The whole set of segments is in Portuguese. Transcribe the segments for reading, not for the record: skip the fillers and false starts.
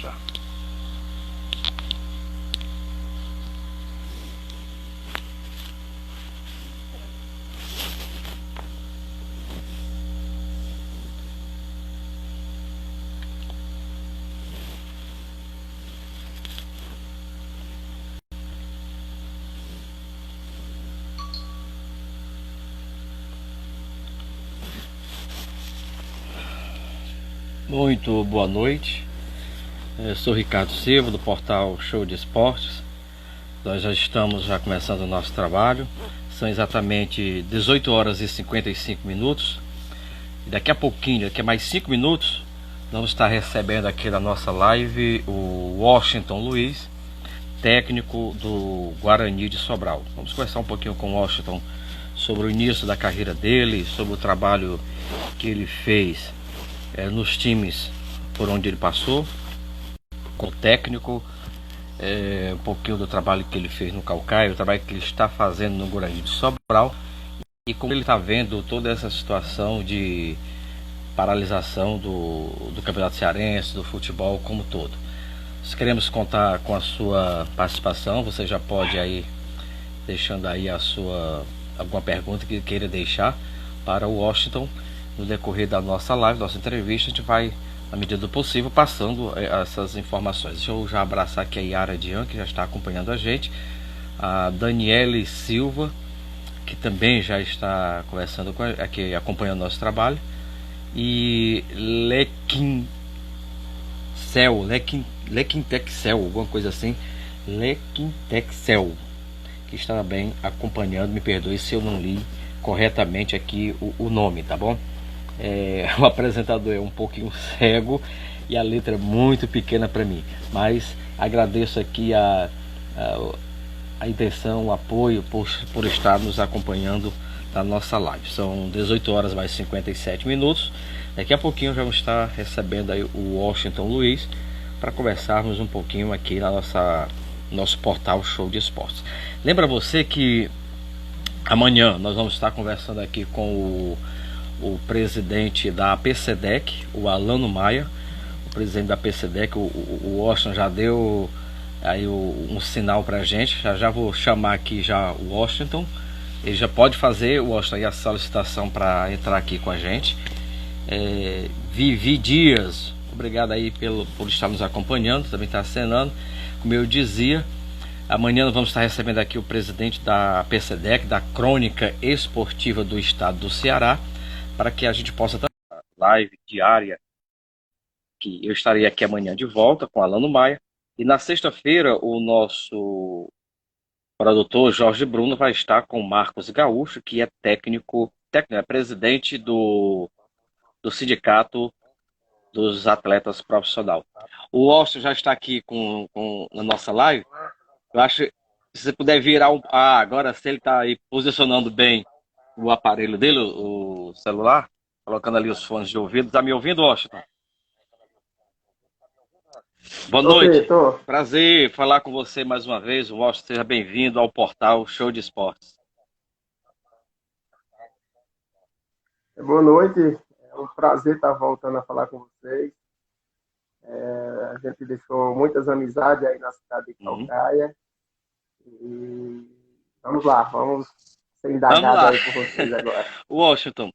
Já. Muito boa noite. Eu sou Ricardo Silva, do portal Show de Esportes. Nós já estamos começando o nosso trabalho. São exatamente 18 horas e 55 minutos. E daqui a pouquinho, daqui a mais 5 minutos, vamos estar recebendo aqui na nossa live o Washington Luiz, técnico do Guarani de Sobral. Vamos conversar um pouquinho com o Washington sobre o início da carreira dele, sobre o trabalho que ele fez nos times por onde ele passou, como técnico, um pouquinho do trabalho que ele fez no Caucaia, o trabalho que ele está fazendo no Guarani de Sobral e como ele está vendo toda essa situação de paralisação do Campeonato Cearense, do futebol como todo. Nós queremos contar com a sua participação. Você já pode aí deixando aí alguma pergunta que queira deixar para o Washington no decorrer da nossa live, nossa entrevista. A gente vai, na medida do possível, passando essas informações. Deixa eu já abraçar aqui a Yara Dian, que já está acompanhando a gente, a Daniele Silva, que também já está conversando aqui, acompanhando o nosso trabalho, e Lequintexel, alguma coisa assim, Lequintexel, que está bem acompanhando. Me perdoe se eu não li corretamente aqui o nome, tá bom? O apresentador é um pouquinho cego e a letra é muito pequena para mim, mas agradeço aqui a intenção, o apoio por estar nos acompanhando na nossa live. São 18 horas mais 57 minutos. Daqui a pouquinho já vamos estar recebendo aí o Washington Luiz para conversarmos um pouquinho aqui na nosso portal Show de Esportes. Lembra você que amanhã nós vamos estar conversando aqui com o presidente da PCDEC, o Alano Maia, o presidente da PCDEC. O Washington já deu aí um sinal pra gente. Já vou chamar aqui já o Washington. Ele já pode fazer, Washington, aí a solicitação para entrar aqui com a gente. Vivi Dias, obrigado aí por estar nos acompanhando, também está acenando. Como eu dizia, amanhã nós vamos estar recebendo aqui o presidente da PCDEC, da Crônica Esportiva do Estado do Ceará, para que a gente possa ter uma live diária, que eu estarei aqui amanhã de volta com Alano Maia. E na sexta-feira o nosso produtor Jorge Bruno vai estar com Marcos Gaúcho, que é é presidente do Sindicato dos Atletas Profissional. O Austin já está aqui na nossa live. Eu acho que se você puder virar agora, se ele está aí posicionando bem o aparelho dele, o celular, colocando ali os fones de ouvido. Está me ouvindo, Washington? Boa Ok, noite. tô. Prazer falar com você mais uma vez, Washington. Seja bem-vindo ao portal Show de Esportes. Boa noite. É um prazer estar voltando a falar com vocês. A gente deixou muitas amizades aí na cidade de Uhum. Calcaia. E vamos lá, vamos ser Vamos indagado lá. aí por vocês agora. Washington,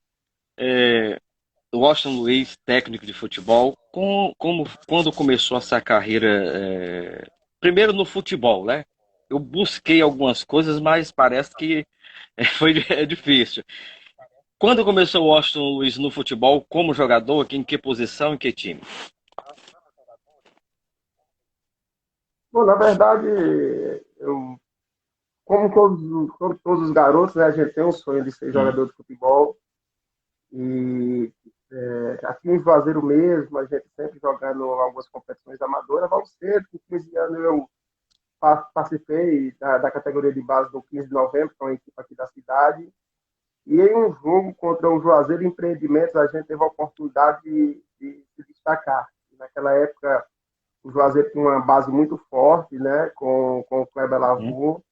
o Washington Luiz, técnico de futebol, quando começou essa carreira, primeiro no futebol, né? Eu busquei algumas coisas, mas parece que foi difícil. Quando começou o Washington Luiz no futebol, como jogador, em que posição, em que time? Bom, na verdade, eu, como todos os garotos, né, a gente tem um sonho de ser Uhum. jogador de futebol. E aqui em Juazeiro mesmo, a gente sempre jogando algumas competições amadoras. Vamos cedo, com 15 anos eu participei da categoria de base do 15 de novembro, que é uma equipe aqui da cidade. E em um jogo contra o Juazeiro Empreendimentos, a gente teve a oportunidade de se destacar. Naquela época, o Juazeiro tinha uma base muito forte, né, com o Kleber Uhum. Lavor,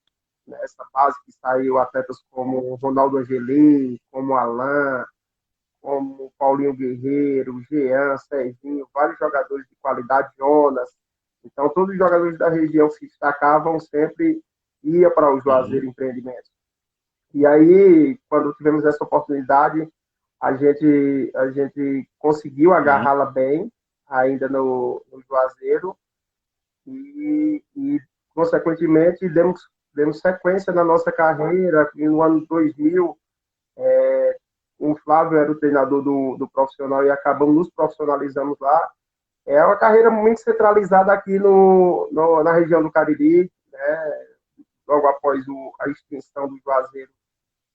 né, essa base que saiu atletas como Ronaldo Angelim, como Alain, como Paulinho Guerreiro, Jean, Serginho, vários jogadores de qualidade, Jonas. Então, todos os jogadores da região se destacavam, sempre ia para o Uhum. Juazeiro Empreendimentos. E aí, quando tivemos essa oportunidade, a gente conseguiu Uhum. agarrá-la bem, ainda no Juazeiro, e consequentemente, demos sequência na nossa carreira. E no ano 2000, o Flávio era o treinador do profissional e acabamos nos profissionalizando lá. É uma carreira muito centralizada aqui na região do Cariri, né? Logo após a extinção do Juazeiro,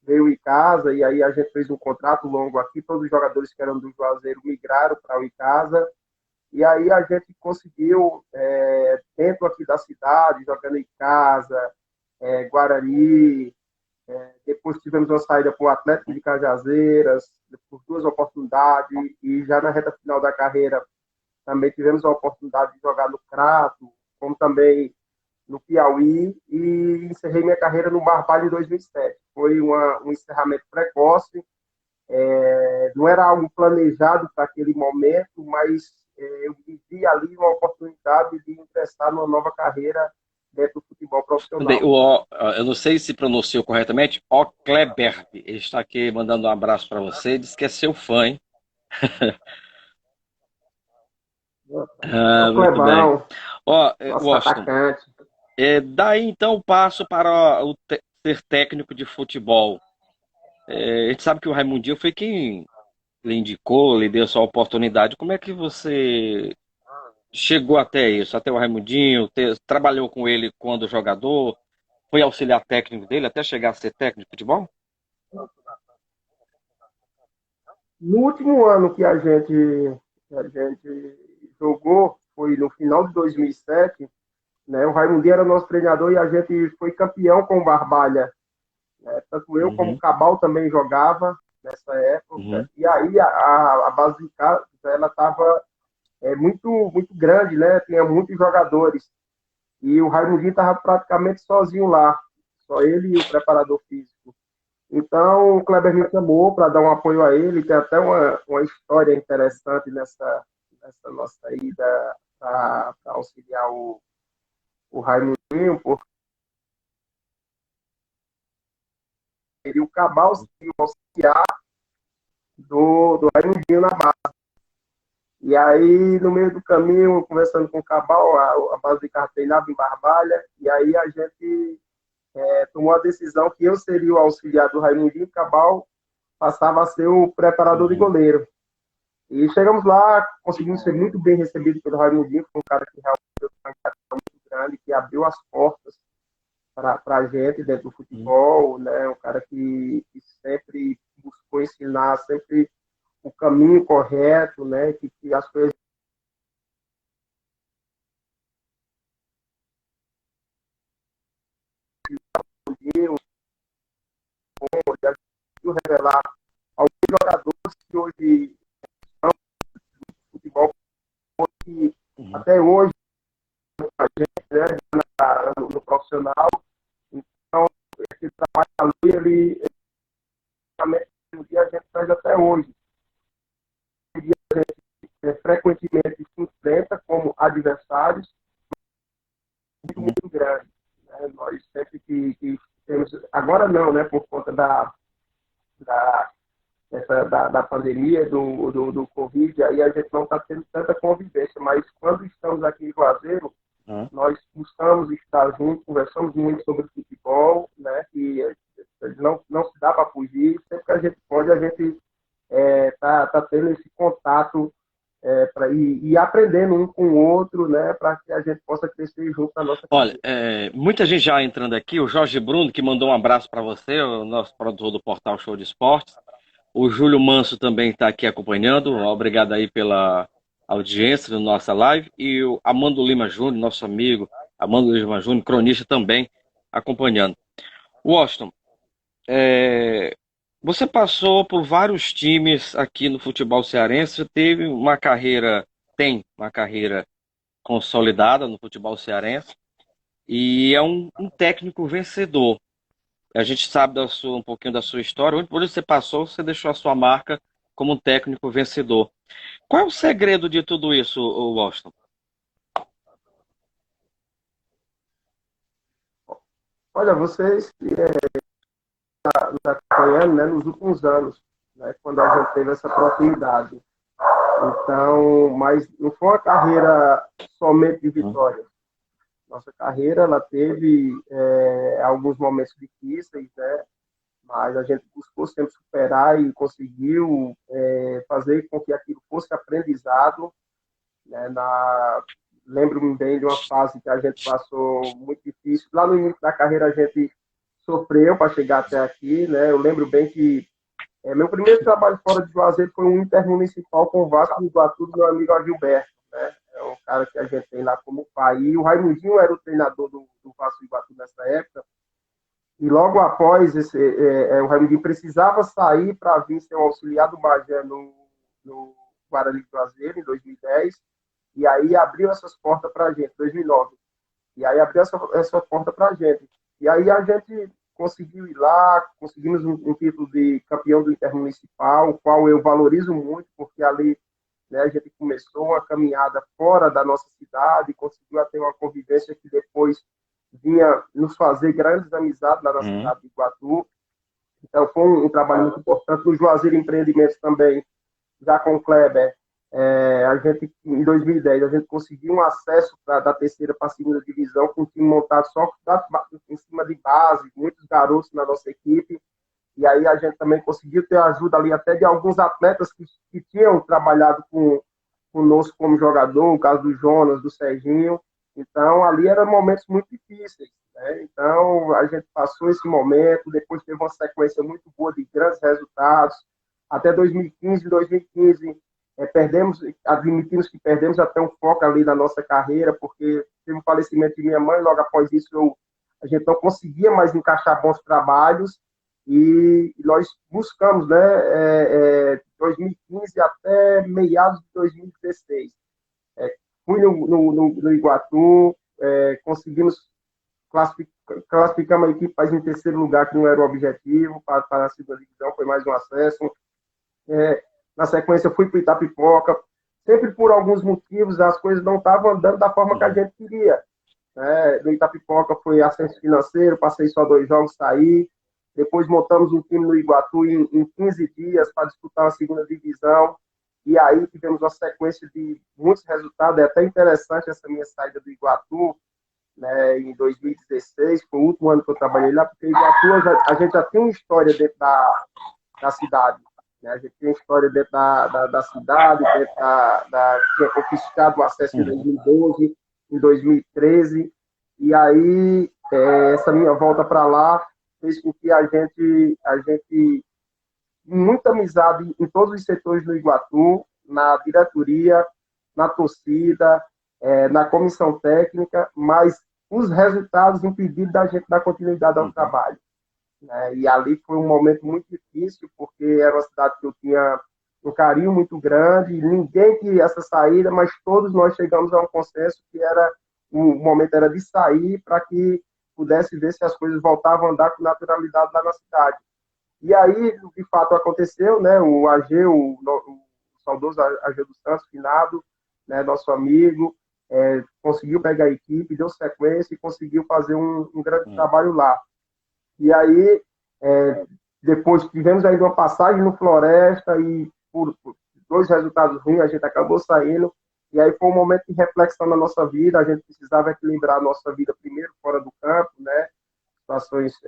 veio o Icasa, e aí a gente fez um contrato longo aqui. Todos os jogadores que eram do Juazeiro migraram para o Icasa, e aí a gente conseguiu, dentro aqui da cidade, jogando em casa, Guarani. Depois tivemos uma saída para o Atlético de Cajazeiras, por duas oportunidades, e já na reta final da carreira também tivemos a oportunidade de jogar no Crato, como também no Piauí, e encerrei minha carreira no Barbalho em 2007. Foi um encerramento precoce, não era algo planejado para aquele momento, mas eu vivi ali uma oportunidade de ingressar numa nova carreira dentro do futebol Bem, profissional. eu não sei se pronunciou corretamente, o Kleber. Ele está aqui mandando um abraço para você, diz que é seu fã, hein? É Ah, o muito bem. Clebão, Ó, nosso Washington, atacante. daí então o passo para ser técnico de futebol. A gente sabe que o Raimundinho foi quem lhe indicou, lhe deu essa oportunidade. Como é que você chegou até isso, até o Raimundinho? Trabalhou com ele quando jogador? Foi auxiliar técnico dele até chegar a ser técnico de futebol? No último ano que a gente jogou, foi no final de 2007, né? O Raimundinho era nosso treinador e a gente foi campeão com o Barbalha, né? Tanto eu como o Uhum, Cabal também jogava nessa época. uhum, E aí a base de casa ela estava muito muito grande, né? Tinha muitos jogadores e o Raimundinho estava praticamente sozinho lá, só ele e o preparador físico. Então, o Kleber me chamou para dar um apoio a ele. Tem até uma história interessante nessa nossa ida para auxiliar o Raimundinho, porque ele, o Cabal seria o auxiliar do Raimundinho na base. E aí, no meio do caminho, conversando com o Cabal, a base de carro treinava em Barbalha, e aí a gente tomou a decisão que eu seria o auxiliar do Raimundinho, e o Cabal passava a ser o preparador de uhum. goleiro. E chegamos lá, conseguimos ser muito bem recebidos pelo Raimundinho, foi um cara que realmente foi um cara muito grande, que abriu as portas para a gente dentro do Uhum. futebol, né? Um cara que sempre buscou ensinar, sempre o caminho correto, né? Que as coisas podiam revelar alguns jogadores que hoje estão no futebol, que Uhum. até hoje, né, no profissional. Então, esse trabalho ali, ele a gente faz até hoje. Frequentemente se enfrenta como adversários muito, Uhum. muito grandes. Né? Nós sempre que temos, agora não, né, por conta da, da pandemia, do Covid, aí a gente não está tendo tanta convivência, mas quando estamos aqui em Juazeiro, Uhum. nós buscamos estar juntos, conversamos muito sobre futebol, né, que não se dá para fugir, sempre que a gente pode, a gente tá tendo esse contato e aprendendo um com o outro, né, para que a gente possa crescer junto na nossa Olha, carreira. muita gente já entrando aqui. O Jorge Bruno, que mandou um abraço para você, o nosso produtor do Portal Show de Esportes. O Júlio Manso também está aqui acompanhando. Obrigado aí pela audiência da nossa live. E o Amando Lima Júnior, nosso amigo, Amando Lima Júnior, cronista também acompanhando. Washington, é, você passou por vários times aqui no futebol cearense, teve uma carreira, tem uma carreira consolidada no futebol cearense e é um técnico vencedor. A gente sabe um pouquinho da sua história. Onde por onde você passou, você deixou a sua marca como um técnico vencedor. Qual é o segredo de tudo isso, Washington? Olha, vocês nos acompanhando, né, nos últimos anos, né, quando a gente teve essa proximidade. Então, mas não foi uma carreira somente de vitórias. Nossa carreira, ela teve alguns momentos difíceis, né? Mas a gente buscou sempre superar e conseguiu fazer com que aquilo fosse aprendizado, né? Lembro-me bem de uma fase que a gente passou muito difícil. Lá no início da carreira a gente sofreu para chegar até aqui, né? Eu lembro bem que meu primeiro trabalho fora de Juazeiro foi um intermunicipal com o Vasco do Iguatu, do meu amigo Agilberto, né? É um cara que a gente tem lá como pai. E o Raimundinho era o treinador do Vasco do Iguatu nessa época. E logo após, o Raimundinho precisava sair para vir ser um auxiliar do Bagé no Guarani de Juazeiro, em 2010. E aí abriu essas portas para a gente, 2009. E aí abriu essa porta para a gente. E aí a gente conseguiu ir lá, conseguimos um título de campeão do Intermunicipal, o qual eu valorizo muito, porque ali, né, a gente começou uma caminhada fora da nossa cidade, conseguiu ter uma convivência que depois vinha nos fazer grandes amizades lá na cidade de Iguatu. Então foi um trabalho muito importante. No Juazeiro Empreendimentos também, já com o Kleber, a gente, em 2010, a gente conseguiu um acesso da terceira para a segunda divisão, com um time montado só em cima de base, muitos garotos na nossa equipe. E aí a gente também conseguiu ter ajuda ali até de alguns atletas que tinham trabalhado conosco como jogador, o caso do Jonas, do Serginho. Então, ali eram momentos muito difíceis, né? Então, a gente passou esse momento, depois teve uma sequência muito boa de grandes resultados. Até 2015, 2015, admitimos que perdemos até um foco ali na nossa carreira, porque teve o falecimento de minha mãe, logo após isso a gente não conseguia mais encaixar bons trabalhos, e nós buscamos, né, 2015 até meados de 2016. Fui no Iguatu, conseguimos classificamos a equipe para em terceiro lugar, que não era o objetivo, para a segunda divisão, foi mais um acesso. Na sequência, fui para o Itapipoca. Sempre por alguns motivos, as coisas não estavam andando da forma que a gente queria. No Itapipoca foi ascenso financeiro, passei só 2 jogos, saí. Depois montamos um time no Iguatu em 15 dias para disputar a segunda divisão. E aí tivemos uma sequência de muitos resultados. É até interessante essa minha saída do Iguatu, né, em 2016, foi o último ano que eu trabalhei lá, porque Iguatu a gente já tem uma história dentro da cidade. Né? A gente tem história dentro da cidade, dentro tinha conquistado o acesso em 2012, em 2013, e aí essa minha volta para lá fez com que a gente muita amizade em todos os setores do Iguatu, na diretoria, na torcida, na comissão técnica, mas os resultados impediram da gente dar continuidade ao trabalho. E ali foi um momento muito difícil, porque era uma cidade que eu tinha um carinho muito grande, e ninguém queria essa saída, mas todos nós chegamos a um consenso que o momento era de sair para que pudesse ver se as coisas voltavam a andar com naturalidade lá na cidade. E aí, de fato, aconteceu, né? O AG, o saudoso AG dos Santos, finado, né? Nosso amigo, conseguiu pegar a equipe, deu sequência e conseguiu fazer um grande trabalho lá. E aí, depois tivemos ainda uma passagem no Floresta e por 2 resultados ruins a gente acabou saindo. E aí foi um momento de reflexão na nossa vida. A gente precisava equilibrar a nossa vida primeiro fora do campo, né? Situações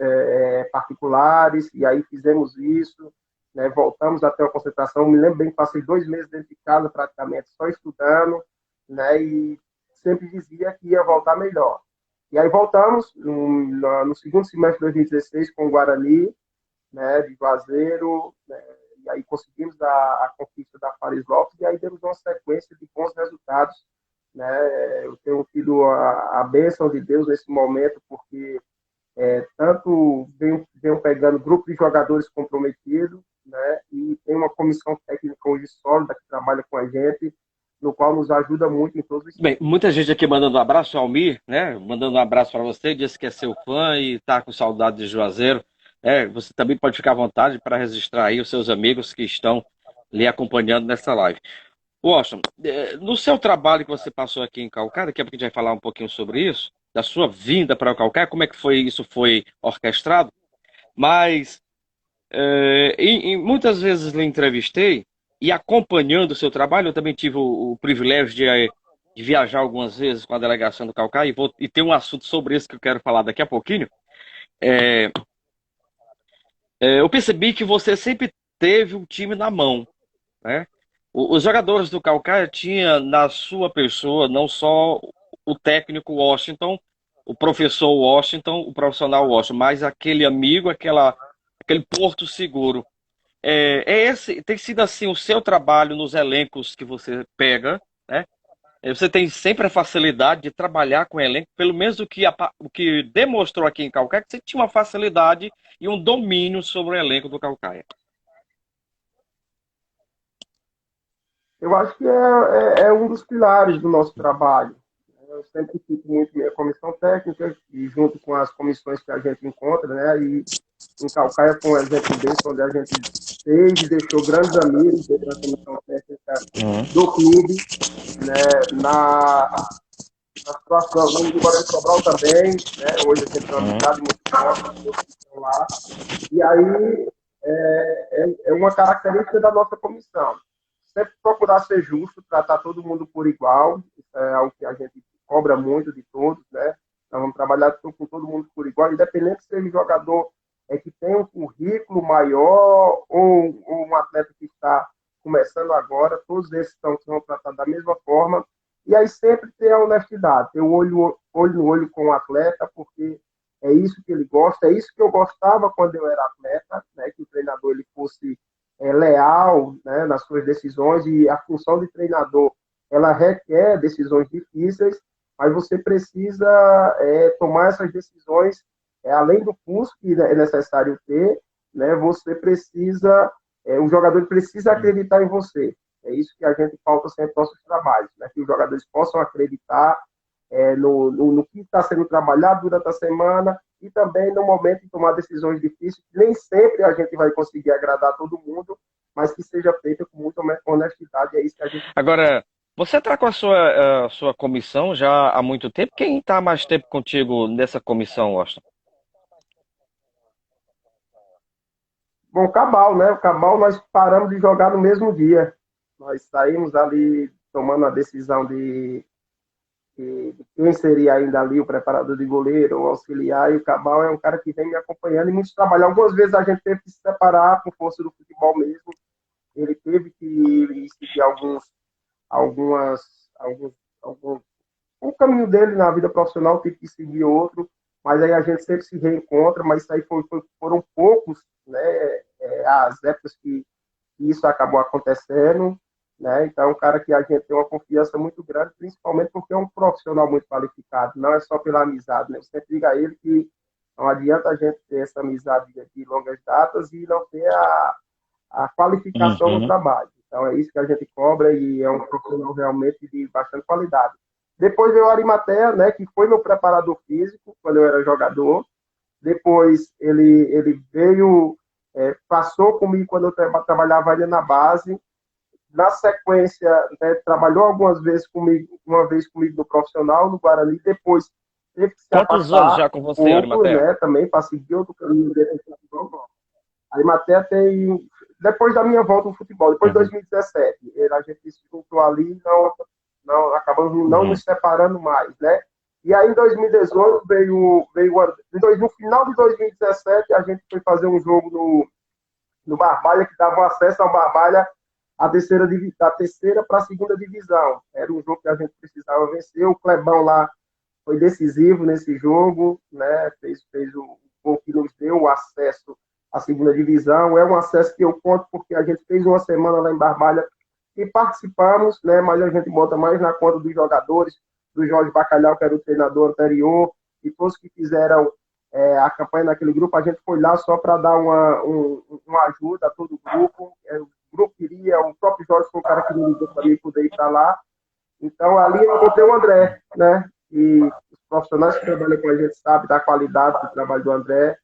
particulares, e aí fizemos isso, né? Voltamos até a concentração. Me lembro bem que passei 2 meses dentro de casa praticamente só estudando, né? E sempre dizia que ia voltar melhor. E aí voltamos no segundo semestre de 2016 com o Guarani, né, de Juazeiro, né, e aí conseguimos a conquista da Fares Lopes, e aí demos uma sequência de bons resultados. Né? Eu tenho tido a bênção de Deus nesse momento, porque tanto venho pegando grupo de jogadores comprometidos, né, e tem uma comissão técnica hoje sólida que trabalha com a gente, no qual nos ajuda muito em todos os... Bem, muita gente aqui mandando um abraço, Almir, né? Mandando um abraço para você, disse que é seu fã e está com saudade de Juazeiro. Você também pode ficar à vontade para registrar aí os seus amigos que estão lhe acompanhando nessa live. Washington, no seu trabalho que você passou aqui em Calcaia, daqui a pouco a gente vai falar um pouquinho sobre isso, da sua vinda para o Calcaia, como é que foi isso foi orquestrado, mas muitas vezes lhe entrevistei e acompanhando o seu trabalho, eu também tive o privilégio de viajar algumas vezes com a delegação do Calcaia e ter um assunto sobre isso que eu quero falar daqui a pouquinho. É, eu percebi que você sempre teve o time na mão, né? Os jogadores do Calcaia tinham na sua pessoa não só o técnico Washington, o professor Washington, o profissional Washington, mas aquele amigo, aquele porto seguro. Esse tem sido assim o seu trabalho nos elencos que você pega, né? Você tem sempre a facilidade de trabalhar com elenco, pelo menos o que demonstrou aqui em Calcaia, que você tinha uma facilidade e um domínio sobre o elenco do Calcaia. Eu acho que é um dos pilares do nosso trabalho. Eu sempre fico muito minha comissão técnica e junto com as comissões que a gente encontra, né? E em Calcaia foi um exemplo desse, onde a gente fez e deixou grandes amigos dentro da comissão técnica do clube, né? Na situação, no Guarani de Sobral também, né? Hoje a gente tem uma amizade muito forte com os que estão lá. E aí é uma característica da nossa comissão. Sempre procurar ser justo, tratar todo mundo por igual, isso é algo que a gente cobra muito de todos, né? Nós vamos trabalhar com todo mundo por igual, independente se seja um jogador que tem um currículo maior ou um atleta que está começando agora, todos esses são tratados da mesma forma. E aí sempre ter a honestidade, ter o olho no olho com o atleta, porque é isso que ele gosta, é isso que eu gostava quando eu era atleta, né? Que o treinador ele fosse leal, né, nas suas decisões, e a função de treinador ela requer decisões difíceis, mas você precisa tomar essas decisões além do curso que é necessário ter, né, você precisa, o jogador precisa acreditar em você. É isso que a gente pauta sempre nos nossos trabalhos, né, que os jogadores possam acreditar no que está sendo trabalhado durante a semana e também no momento de tomar decisões difíceis, que nem sempre a gente vai conseguir agradar todo mundo, mas que seja feita com muita honestidade. É isso que a gente... Agora, você está com a sua comissão já há muito tempo? Quem está mais tempo contigo nessa comissão, Washington? Bom, o Cabal, né? O Cabal nós paramos de jogar no mesmo dia. Nós saímos ali tomando a decisão de quem seria ainda ali o preparador de goleiro, o auxiliar, e o Cabal é um cara que vem me acompanhando e muito trabalhar. Algumas vezes a gente teve que se separar por força do futebol mesmo. Ele teve que seguir algumas, alguns o caminho dele na vida profissional, teve que seguir outro, mas aí a gente sempre se reencontra, mas isso aí foram poucos, né, as épocas que isso acabou acontecendo, né? Então, é um cara que a gente tem uma confiança muito grande, principalmente porque é um profissional muito qualificado, não é só pela amizade, né? Eu sempre digo a ele que não adianta a gente ter essa amizade de longas datas e não ter a qualificação no trabalho. Então, é isso que a gente cobra e é um profissional realmente de bastante qualidade. Depois veio o Arimatea, né, que foi meu preparador físico quando eu era jogador. Depois ele veio, passou comigo quando eu trabalhava ali na base. Na sequência, né, trabalhou algumas vezes comigo, uma vez comigo no profissional, no Guarani. Depois teve que se Quantos anos afastar já com você, Arimatea? né, também para seguir outro caminho dele. A Arimatea tem, depois da minha volta no futebol, depois de 2017, a gente se juntou ali e não acabamos não nos separando mais, né? E aí em 2018 no final de 2017 a gente foi fazer um jogo no Barbalha que dava acesso ao Barbalha da terceira para a segunda divisão. Era um jogo que a gente precisava vencer. O Clebão lá foi decisivo nesse jogo, né? Fez o gol que nos deu o acesso à segunda divisão. É um acesso que eu conto porque a gente fez uma semana lá em Barbalha e participamos, né? Mas a gente bota mais na conta dos jogadores, do Jorge Bacalhau, que era o treinador anterior, e todos que fizeram a campanha naquele grupo. A gente foi lá só para dar uma ajuda a todo o grupo. O grupo queria, o próprio Jorge foi o cara que me ligou para mim poder ir para lá. Então, ali eu encontrei o André, né? E os profissionais que trabalham com a gente sabem da qualidade do trabalho do André.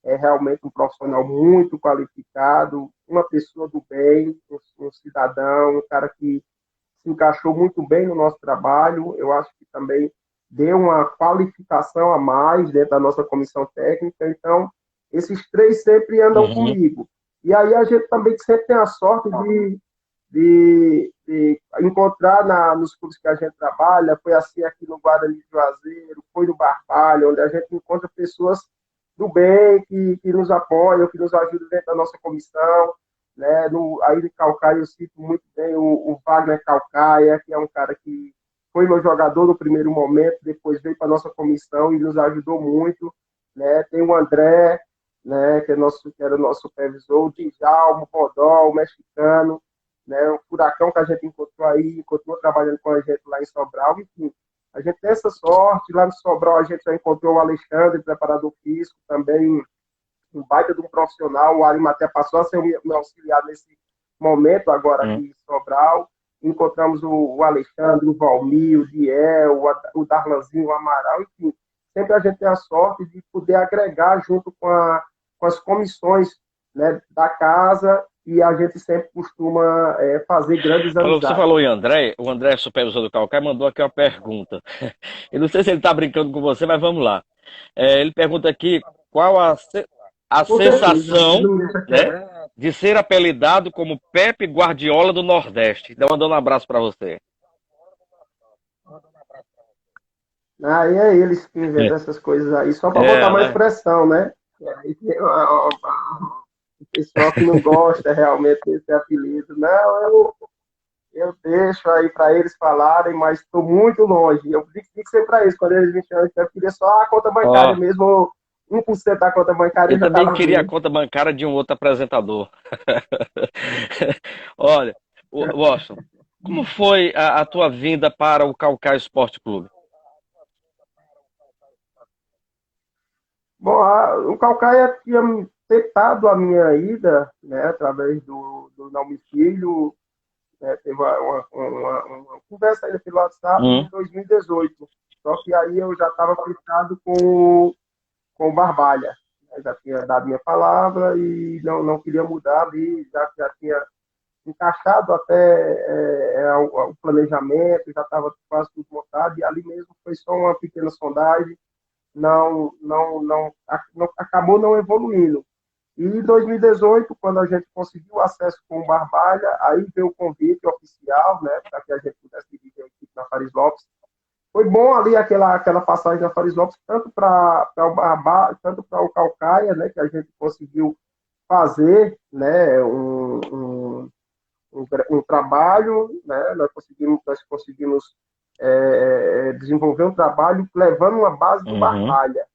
É realmente um profissional muito qualificado, uma pessoa do bem, um cidadão, um cara que se encaixou muito bem no nosso trabalho. Eu acho que também deu uma qualificação a mais dentro da nossa comissão técnica. Então, esses três sempre andam Uhum. comigo. E aí a gente também sempre tem a sorte de encontrar nos clubes que a gente trabalha. Foi assim aqui no Guarani de Juazeiro, foi no Barbalha, onde a gente encontra pessoas do bem, que nos apoiam, que nos ajudam dentro da nossa comissão. Né? Aí de Calcaia eu cito muito bem o Wagner Calcaia, que é um cara que foi meu jogador no primeiro momento, depois veio para a nossa comissão e nos ajudou muito. Né? Tem o André, né, que era o nosso supervisor, o Djalma, o Bodó, o mexicano, né, o Furacão que a gente encontrou aí, continuou trabalhando com a gente lá em Sobral, enfim. A gente tem essa sorte, lá no Sobral a gente já encontrou o Alexandre, preparador físico, também um baita de um profissional, o Arim até passou a ser meu auxiliar nesse momento agora aqui em Sobral. Encontramos o Alexandre, o Valmir, o Diel, o Darlanzinho, o Amaral, enfim. Sempre a gente tem a sorte de poder agregar junto com as comissões, né, da casa, e a gente sempre costuma fazer grandes Você amizades. falou em André, o André, supervisor do Calcaia, mandou aqui uma pergunta. Eu não sei se ele está brincando com você, mas vamos lá. Ele pergunta aqui qual a Com certeza, ele sensação, não deixa quieto. né, de ser apelidado como Pepe Guardiola do Nordeste. Então, mandando um abraço para você. Aí é eles que inventam essas coisas aí, só para botar mais Né? pressão, né? E aí tem o pessoal que não gosta realmente desse apelido. Não, eu deixo aí para eles falarem, mas estou muito longe. Eu digo sempre para eles, quando eles me chamam, eu queria só a conta bancária Ó, mesmo, 1% da conta bancária eu eu já também estava queria a bem. conta bancária de um outro apresentador. Olha, Washington, como foi a tua vinda para o Calcaia Esporte Clube? Bom, o Calcaia tinha tentado a minha ida, né, através do domicílio, né, teve uma conversa ainda pelo WhatsApp em Hum, 2018. Só que aí eu já estava fechado com o Barbalha. Eu já tinha dado minha palavra e não queria mudar ali, já tinha encaixado até o planejamento, já estava quase tudo montado, e ali mesmo foi só uma pequena sondagem, não acabou não evoluindo. E em 2018, quando a gente conseguiu acesso com o Barbalha, aí veio o convite oficial, né, para que a gente pudesse dirigir a equipe na Faris Lopes. Foi bom ali aquela passagem na Faris Lopes, tanto para o Barbalha, tanto para o Calcaia, né, que a gente conseguiu fazer, né, um trabalho, né, nós conseguimos desenvolver um trabalho levando uma base do uhum, Barbalha.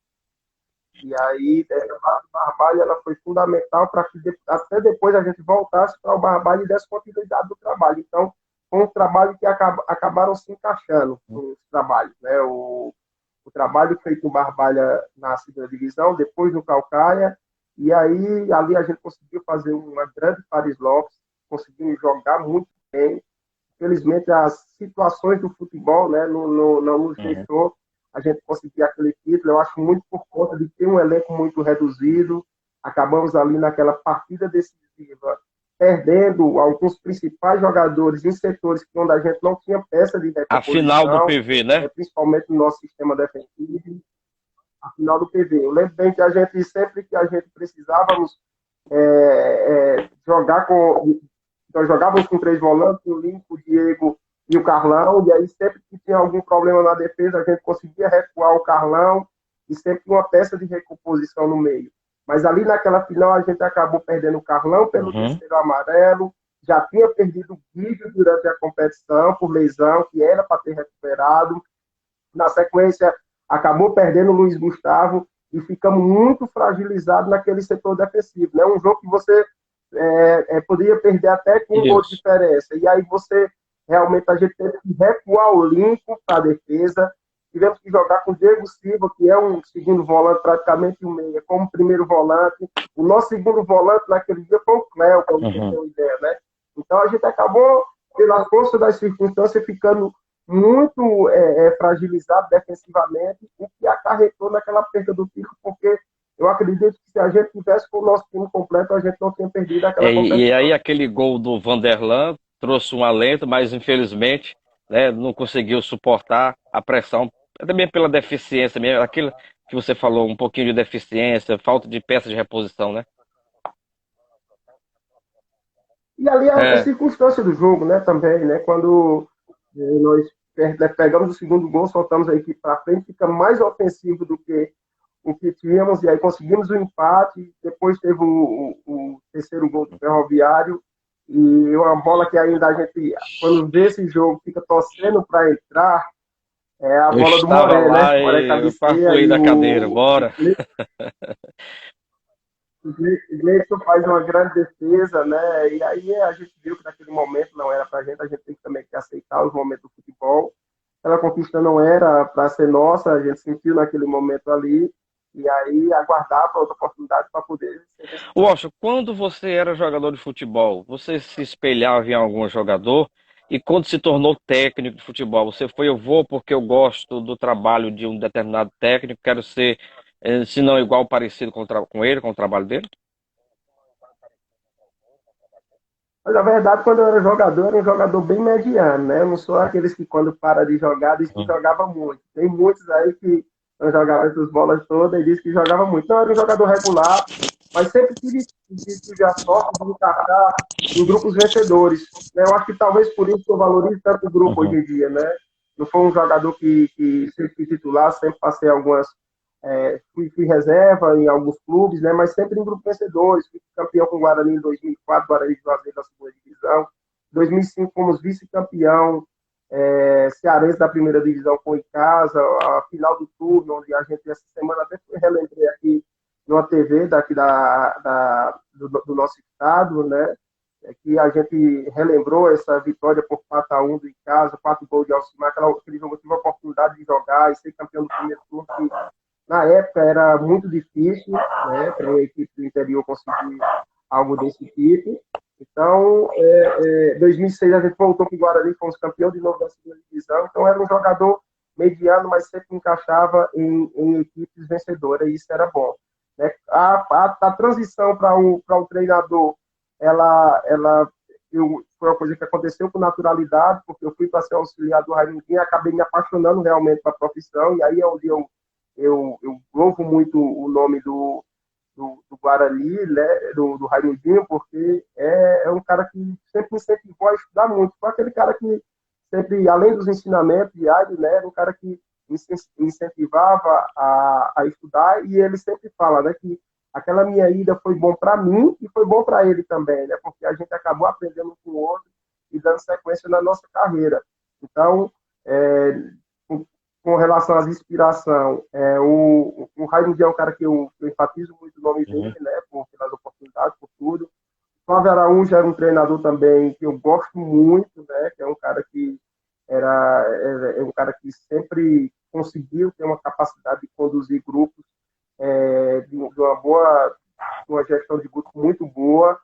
E aí, essa base do Barbalho ela foi fundamental para que até depois a gente voltasse para o Barbalho e desse continuidade do trabalho. Então, foi um trabalho que acabaram se encaixando os trabalhos. Né? O trabalho feito no Barbalha na segunda divisão, depois no Calcaia, e aí ali a gente conseguiu fazer uma grande Paris Lopes, conseguimos jogar muito bem. Infelizmente, as situações do futebol, né, não nos uhum. deixou a gente conseguir aquele título. Eu acho muito por conta de ter um elenco muito reduzido. Acabamos ali naquela partida decisiva perdendo alguns principais jogadores em setores onde a gente não tinha peça de A final do recomposição, PV, né? principalmente no nosso sistema defensivo, a final do PV. Eu lembro bem que a gente, sempre que a gente precisávamos jogar com. Nós jogávamos com três volantes, o Lincoln, o Diego e o Carlão, e aí sempre que tinha algum problema na defesa, a gente conseguia recuar o Carlão e sempre uma peça de recomposição no meio. Mas ali naquela final a gente acabou perdendo o Carlão pelo Uhum. terceiro amarelo, já tinha perdido o Guido durante a competição por lesão, que era para ter recuperado. Na sequência, acabou perdendo o Luiz Gustavo e ficamos muito fragilizados naquele setor defensivo. Né? Um jogo que você poderia perder até com um gol de Isso. diferença. E aí você, realmente, a gente teve que recuar o Lincoln para a defesa. Tivemos que jogar com o Diego Silva, que é um segundo volante, praticamente um meia, como primeiro volante. O nosso segundo volante naquele dia foi o Cléo, para você ter Uhum. uma ideia, né? Então a gente acabou, pela força das circunstâncias, ficando muito fragilizado defensivamente, o que acarretou naquela perda do título, porque eu acredito que se a gente tivesse com o nosso time completo, a gente não tinha perdido aquela E competição. aí aquele gol do Vanderlan trouxe um alento, mas infelizmente, né, não conseguiu suportar a pressão, também pela deficiência mesmo, aquilo que você falou, um pouquinho de deficiência, falta de peça de reposição, né? E ali é É, circunstância do jogo, né, também, né, quando nós pegamos o segundo gol, soltamos a equipe para frente, fica mais ofensivo do que o que tínhamos, e aí conseguimos o empate, depois teve o terceiro gol do Ferroviário, e uma bola que ainda a gente, quando vê esse jogo, fica torcendo para entrar, é a eu bola do estava Moré, né? lá Moré e eu quase cabeceia pulei e da cadeira, bora. o Gleison faz uma grande defesa, né? E aí a gente viu que naquele momento não era para a gente tem que também que aceitar os momentos do futebol. Aquela conquista não era para ser nossa, a gente sentiu naquele momento ali, e aí aguardar para outra oportunidade para poder ser vencedor. Washington, quando você era jogador de futebol, você se espelhava em algum jogador? E quando se tornou técnico de futebol, você foi, eu vou porque eu gosto do trabalho de um determinado técnico, quero ser, se não igual, parecido com ele, com o trabalho dele? Mas na verdade, quando eu era um jogador bem mediano, né? Eu não sou aqueles que quando para de jogar diz que Uhum. jogava muito. Tem muitos aí que não jogavam essas bolas todas e diz que jogava muito. Não, eu era um jogador regular, mas sempre tive a sorte de encaixar em grupos vencedores. Né? Eu acho que talvez por isso que eu valorizo tanto o grupo hoje Uhum. em dia, né? Não foi um jogador que sempre fui titular, sempre passei algumas fui reserva em alguns clubes, né, mas sempre em grupos vencedores. Fui campeão com o Guarani em 2004, Guarani de Juazeiro na segunda divisão. Em 2005 fomos vice-campeão cearense da primeira divisão com em casa, a final do turno, onde a gente essa semana até relembrei aqui numa TV daqui do nosso estado, né? Que a gente relembrou essa vitória por 4-1 do Icasa, 4 gols de Alcimar, aquele jogo eu tive a oportunidade de jogar e ser campeão do primeiro turno, que na época era muito difícil, né, para a equipe do interior conseguir algo desse tipo. Então, 2006 a gente voltou para o Guarani, fomos campeão de novo da segunda divisão. Então, era um jogador mediano, mas sempre encaixava em equipes vencedoras, e isso era bom. Né? A transição para o treinador, foi uma coisa que aconteceu com naturalidade, porque eu fui para ser auxiliar do Raimundinho e acabei me apaixonando realmente pela profissão, e aí é onde eu louvo muito o nome do Guarani, né, do Raimundinho, porque é um cara que sempre me incentivou a estudar muito. Foi aquele cara que sempre, além dos ensinamentos diários, né, era um cara que me incentivava a estudar, e ele sempre fala, né, que aquela minha ida foi bom para mim e foi bom para ele também, né, porque a gente acabou aprendendo um com o outro e dando sequência na nossa carreira. Então, é, com relação às inspiração, o Raimundo é um cara que eu enfatizo muito o nome dele, Uhum. né, pelas oportunidades, por tudo. O Flávio Araújo era um treinador também que eu gosto muito, né, que é um cara que é um cara que sempre conseguiu ter uma capacidade de conduzir grupos de uma gestão de grupo muito boa,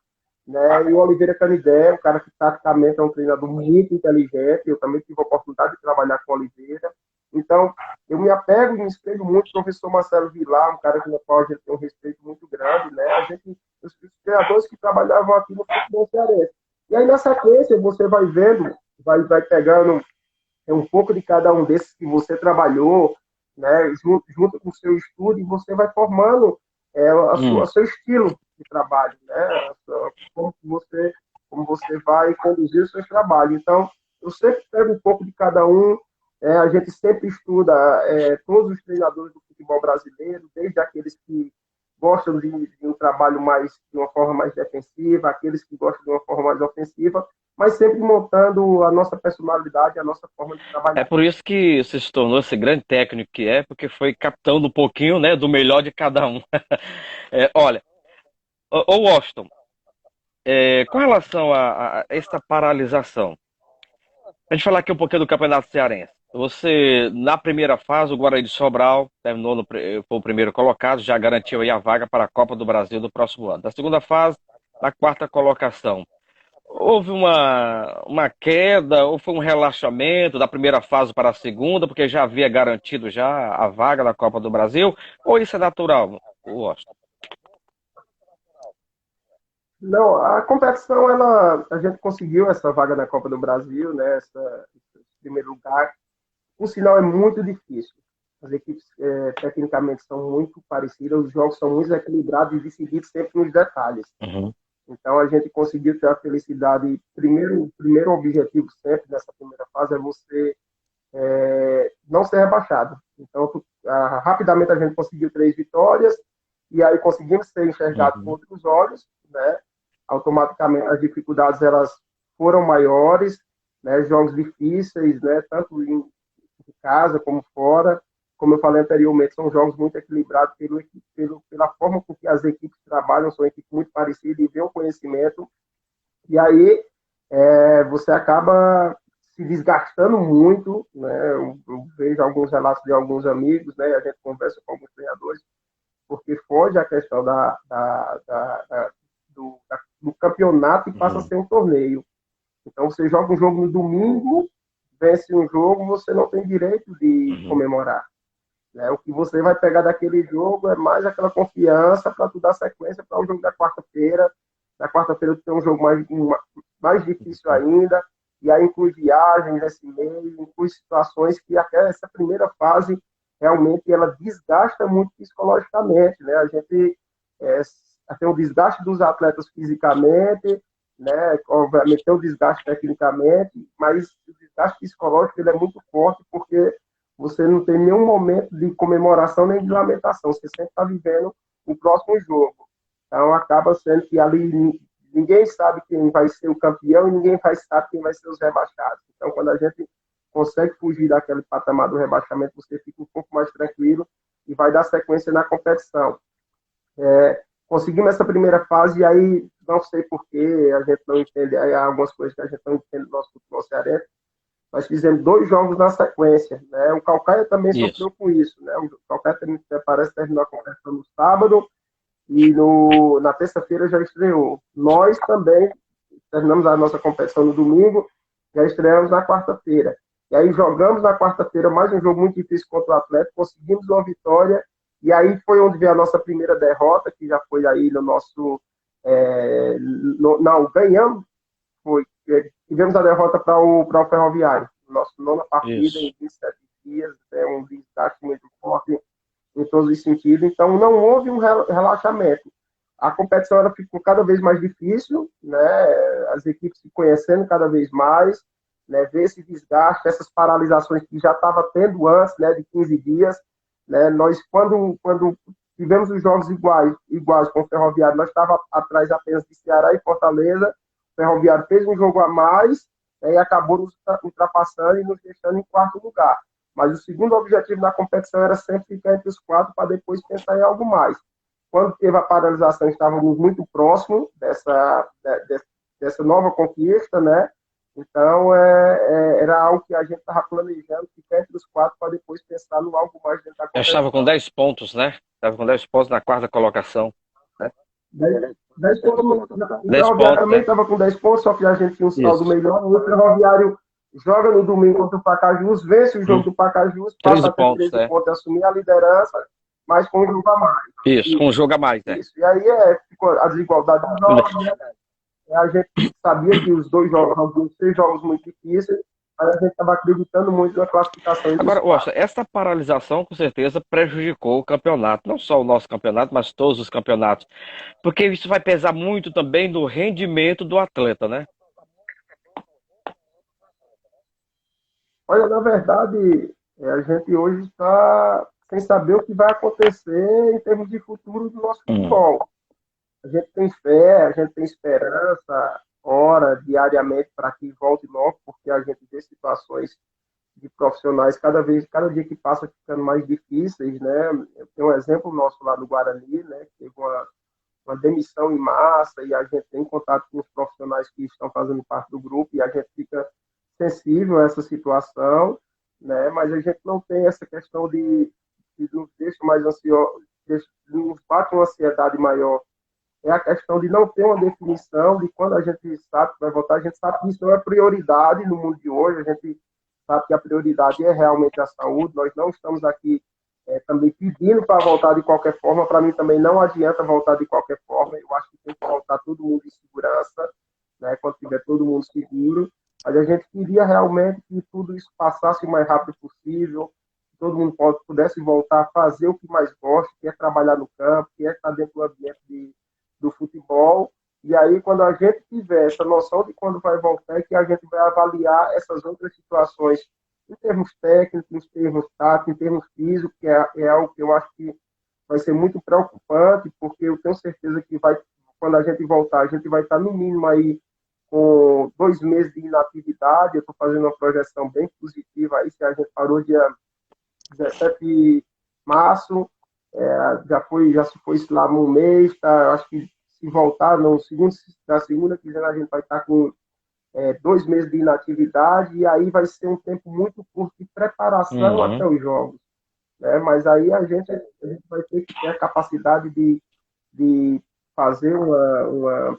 né? E o Oliveira Canidé, um cara que taticamente é um treinador muito inteligente. Eu também tive a oportunidade de trabalhar com o Oliveira. Então, eu me apego e me espelho muito no professor Marcelo Vilar, um cara com o qual a gente tem um respeito muito grande, né? Os treinadores que trabalhavam aqui no futebol cearense. E aí, na sequência, você vai vendo, vai pegando um pouco de cada um desses que você trabalhou, né? Junto com o seu estudo, e você vai formando Hum. seu estilo de trabalho, né? Como você vai conduzir os seus trabalhos. Então, eu sempre pego um pouco de cada um. A gente sempre estuda todos os treinadores do futebol brasileiro, desde aqueles que gostam de um trabalho de uma forma mais defensiva, aqueles que gostam de uma forma mais ofensiva, mas sempre montando a nossa personalidade, a nossa forma de É trabalhar. por isso que você se tornou esse grande técnico que é, porque foi captando um pouquinho, né, do melhor de cada um. Olha, ô Washington, com relação a essa paralisação, a gente falar aqui um pouquinho do Campeonato Cearense. Você, na primeira fase, o Guarani de Sobral terminou foi o primeiro colocado, já garantiu aí a vaga para a Copa do Brasil do próximo ano. Na segunda fase, na quarta colocação. Houve uma queda ou foi um relaxamento da primeira fase para a segunda, porque já havia garantido já a vaga da Copa do Brasil? Ou isso é natural? Washington? Não, a competição, a gente conseguiu essa vaga na Copa do Brasil, né? Esse primeiro lugar. O sinal é muito difícil. As equipes, tecnicamente, são muito parecidas, os jogos são muito equilibrados e decididos sempre nos detalhes. Uhum. Então, a gente conseguiu ter a felicidade. O primeiro objetivo sempre nessa primeira fase é você não ser rebaixado. Então, rapidamente a gente conseguiu 3 vitórias e aí conseguimos ser enxergados com Uhum. outros olhos, né? Automaticamente as dificuldades elas foram maiores, né? Jogos difíceis, né? Tanto em casa como fora. Como eu falei anteriormente, são jogos muito equilibrados pela forma com que as equipes trabalham, são equipes muito parecidas e vê o conhecimento. E aí você acaba se desgastando muito, né? Eu vejo alguns relatos de alguns amigos, né? A gente conversa com alguns treinadores, porque foge a questão do campeonato e passa a Uhum. ser um torneio. Então você joga um jogo no domingo, vence um jogo, você não tem direito de Uhum. comemorar. Né? O que você vai pegar daquele jogo é mais aquela confiança para tu dar sequência para o jogo da quarta-feira. Na quarta-feira tu tem um jogo mais difícil ainda, e aí inclui viagens nesse meio, inclui situações que até essa primeira fase realmente ela desgasta muito psicologicamente, né? A gente é, tem o desgaste dos atletas fisicamente, né? Obviamente tem o desgaste tecnicamente, mas o desgaste psicológico ele é muito forte porque você não tem nenhum momento de comemoração nem de lamentação. Você sempre está vivendo o próximo jogo. Então, acaba sendo que ali ninguém sabe quem vai ser o campeão e ninguém sabe quem vai ser os rebaixados. Então, quando a gente consegue fugir daquele patamar do rebaixamento, você fica um pouco mais tranquilo e vai dar sequência na competição. Conseguimos essa primeira fase e aí, não sei porquê, a gente não entende, aí há algumas coisas que a gente não entende do nosso futebol cearense. Nós fizemos 2 jogos na sequência. Né? O Calcaia também Isso. sofreu com isso. Né? O Calcaia parece terminou a competição no sábado e na terça-feira já estreou. Nós também terminamos a nossa competição no domingo, já estreamos na quarta-feira. E aí jogamos na quarta-feira mais um jogo muito difícil contra o Atlético, conseguimos uma vitória, e aí foi onde veio a nossa primeira derrota, que já foi aí no nosso. Não, ganhamos, foi. Tivemos a derrota para o Ferroviário. Nossa nona partida Isso. em 27 dias, é um desgaste muito forte em todos os sentidos. Então, não houve um relaxamento. A competição ela ficou cada vez mais difícil, né? As equipes se conhecendo cada vez mais, né? Ver esse desgaste, essas paralisações que já estava tendo antes, né? De 15 dias. Né? Nós, quando tivemos os jogos iguais com o Ferroviário, nós estávamos atrás apenas de Ceará e Fortaleza. O Ferroviário fez um jogo a mais, né? E acabou nos ultrapassando e nos deixando em quarto lugar. Mas o segundo objetivo da competição era sempre ficar entre os 4 para depois pensar em algo mais. Quando teve a paralisação, estávamos muito próximos dessa nova conquista, né? Então, era algo que a gente estava planejando, ficar entre os 4 para depois pensar no algo mais dentro da Já estava com competição. 10 pontos, né? Estava com 10 pontos na quarta colocação. Né? 10 pontos, o 10 Ferroviário pontos, também né? estava com 10 pontos, só que a gente tinha um saldo Isso. melhor. O Ferroviário joga no domingo contra o Pacajus, vence o jogo do Pacajus, passa 13 a ter pontos, 13 né? pontos e assumir a liderança, mas com um jogo a mais. Isso, com um Isso, jogo a mais, né? isso. E aí ficou a desigualdade enorme, né? A gente sabia que os 2 jogos, os 3 jogos muito difíceis, mas a gente estava acreditando muito na classificação entre os Agora, Washington, 4. essa paralisação com certeza prejudicou o campeonato, não só o nosso campeonato, mas todos os campeonatos, porque isso vai pesar muito também no rendimento do atleta, né? Olha, na verdade, a gente hoje está sem saber o que vai acontecer em termos de futuro do nosso Hum. futebol. A gente tem fé, a gente tem esperança, ora diariamente para que volte logo, porque a gente vê situações de profissionais cada dia que passa ficando mais difíceis, né? Eu tenho um exemplo nosso lá do Guarani, né? Que teve uma demissão em massa e a gente tem contato com os profissionais que estão fazendo parte do grupo e a gente fica sensível a essa situação, né? Mas a gente não tem essa questão de nos deixa mais ansiosos, nos bate uma ansiedade maior. É a questão de não ter uma definição de quando a gente sabe que vai votar, a gente sabe que isso não é prioridade no mundo de hoje, a gente sabe que a prioridade é realmente a saúde, nós não estamos aqui também pedindo para voltar de qualquer forma. Para mim também não adianta voltar de qualquer forma. Eu acho que tem que voltar todo mundo em segurança, né, quando tiver todo mundo seguro. Mas a gente queria realmente que tudo isso passasse o mais rápido possível, que todo mundo pudesse voltar a fazer o que mais gosta, que é trabalhar no campo, que é estar dentro do ambiente do futebol. E aí, quando a gente tiver essa noção de quando vai voltar, é que a gente vai avaliar essas outras situações em termos técnicos, em termos táticos, em termos físicos, que é algo que eu acho que vai ser muito preocupante, porque eu tenho certeza que vai, quando a gente voltar, a gente vai estar no mínimo aí com 2 meses de inatividade. Eu estou fazendo uma projeção bem positiva aí, se a gente parou dia 17 de março, já se foi lá um mês, tá? Acho que se voltar no segundo, na segunda quinzena a gente vai estar com 2 meses de inatividade, e aí vai ser um tempo muito curto de preparação Uhum. até os jogos, né? Mas aí a gente vai ter que ter a capacidade de fazer uma